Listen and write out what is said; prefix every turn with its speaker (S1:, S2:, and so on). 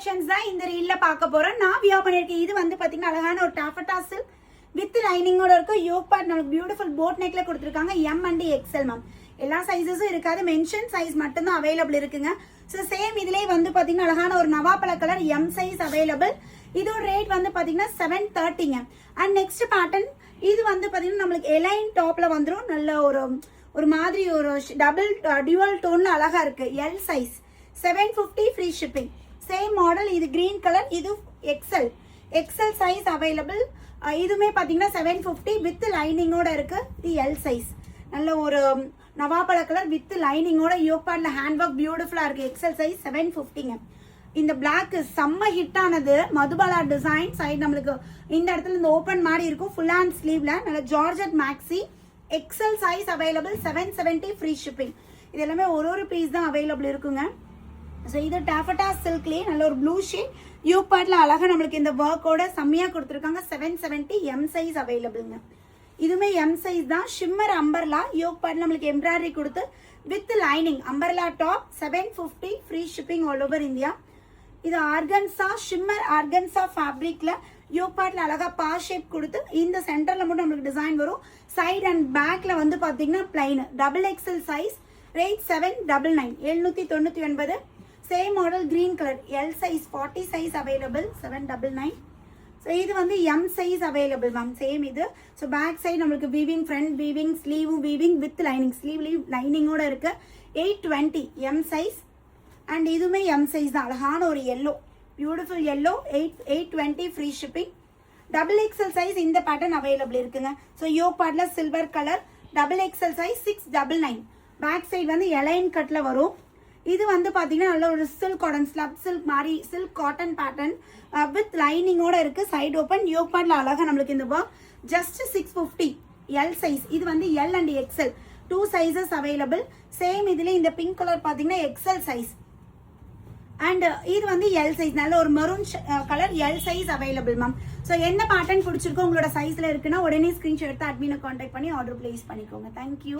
S1: Collections தான் இந்த ரீல்ல பார்க்க போறோம். நான் வியர் பண்ணிருக்கேன். இது வந்து பாத்தீங்கன்னா அழகான ஒரு டாஃபட்டா சில்க் வித் லைனிங்கோட இருக்கு. யோக் பார்ட் நமக்கு பியூட்டிஃபுல் போட் நெக்ல கொடுத்துருக்காங்க. M and XL ma'am. எல்லா சைஸஸும் இருக்காது, மென்ஷன் சைஸ் மட்டும் தான் அவைலபிள் இருக்குங்க. ஸோ சேம் இதுலேயே வந்து பாத்தீங்கன்னா அழகான ஒரு நவாப்பழ கலர் எம் சைஸ் அவைலபிள். இதோட ரேட் வந்து பாத்தீங்கன்னா 730ங்க. அண்ட் நெக்ஸ்ட் பேட்டர்ன் இது வந்து பாத்தீங்கன்னா நம்மளுக்கு எலைன் டாப்ல வந்துடும். நல்ல ஒரு மாதிரி ஒரு டபுள் டியூவல் டோன்ல அழகா இருக்கு. L size 750 free shipping. Same model. இது கிரீன் கலர், இது எக்ஸல் சைஸ் அவைலபிள். இதுவுமே பாத்தீங்கன்னா 750 வித் லைனிங்கோட இருக்கு. இது எல் சைஸ். நல்ல ஒரு நவாப்பழ கலர் வித் லைனிங்கோட யோக் பார்ட்ல ஹேண்ட் ஒர்க் பியூட்டிஃபுல்லா இருக்கு. எக்ஸல் சைஸ் 750ங்க. இந்த பிளாக் செம்ம ஹிட் ஆனது. மதுபாலா டிசைன் சைடு நம்மளுக்கு இந்த இடத்துல இந்த ஓப்பன் மாதிரி இருக்கும். ஃபுல் ஹேண்ட் ஸ்லீவ்ல நல்ல georgette maxi. XL size available. 770 free shipping. இது எல்லாமே ஒரு பீஸ் தான் அவைலபிள் இருக்குங்க. ஸோ இது டாஃபட்டா சில்க்லேயே நல்ல ஒரு ப்ளூ ஷேட் யோக் பார்ட்ல அழகா நம்மளுக்கு இந்த ஒர்க்கோட செம்மையா கொடுத்துருக்காங்க. 770 எம் சைஸ் அவைலபிள்ங்க. இதுவுமே எம் சைஸ் தான். ஷிம்மர் அம்பர்லா யோக் பார்ட்ல நம்மளுக்கு எம்ப்ராய்டரி கொடுத்து with lining umbrella top. 750 free shipping all over India. இது ஆர்கன்சா ஷிம்மர் ஆர்கன்சா ஃபேப்ரிக்ல யோக் பார்ட்ல அழகா பா ஷேப் கொடுத்து இந்த சென்டர்ல மட்டும் நம்மளுக்கு டிசைன் வரும். சைட் அண்ட் பேக்ல வந்து பாத்தீங்கன்னா plain. Double XL size. Rate 799 799. Same model green colour L size 40 size available. 799. So இது வந்து M size available ma'am. Same இது. ஸோ பேக் சைடு நம்மளுக்கு வீவிங், ஃப்ரண்ட் வீவிங், ஸ்லீவும் வீவிங் வித் லைனிங். ஸ்லீவ்லையும் லைனிங்கோட இருக்கு. 820 எம் சைஸ். அண்ட் இதுவுமே M size தான். அழகான ஒரு yellow, beautiful yellow. 820 free shipping. Double XL size இந்த பேட்டர்ன் அவைலபிள் இருக்குங்க. ஸோ யோக் பார்ட்ல silver colour double XL size 699. Back side வந்து எலைன் கட்ல வரும். இது வந்து பாத்தீங்கன்னா நல்ல ஒரு சில்க் காட்டன் ஸ்லப் சில்க் மாதிரி சில்க் காட்டன் பேட்டர்ன் வித் லைனிங்கோட இருக்கு. Side open. யோக் பார்ட்ல அழகா நம்மளுக்கு இந்த ஒர்க். Just 650 L size. இது வந்து L and XL 2 sizes available. Same இதுல இந்த பிங்க் கலர் பாத்தீங்கன்னா எக்ஸ்எல் சைஸ். அண்ட் இது வந்து எல் சைஸ். நல்ல ஒரு maroon colour L size available ma'am. So என்ன பேட்டர்ன் பிடிச்சிருக்கோ உங்களோட சைஸ்ல இருக்குன்னா உடனே ஸ்கிரீன்ஷாட் எடுத்து அட்மினை கான்டாக்ட் பண்ணி ஆர்டர் பிளேஸ் பண்ணிக்கோங்க. தேங்க்யூ.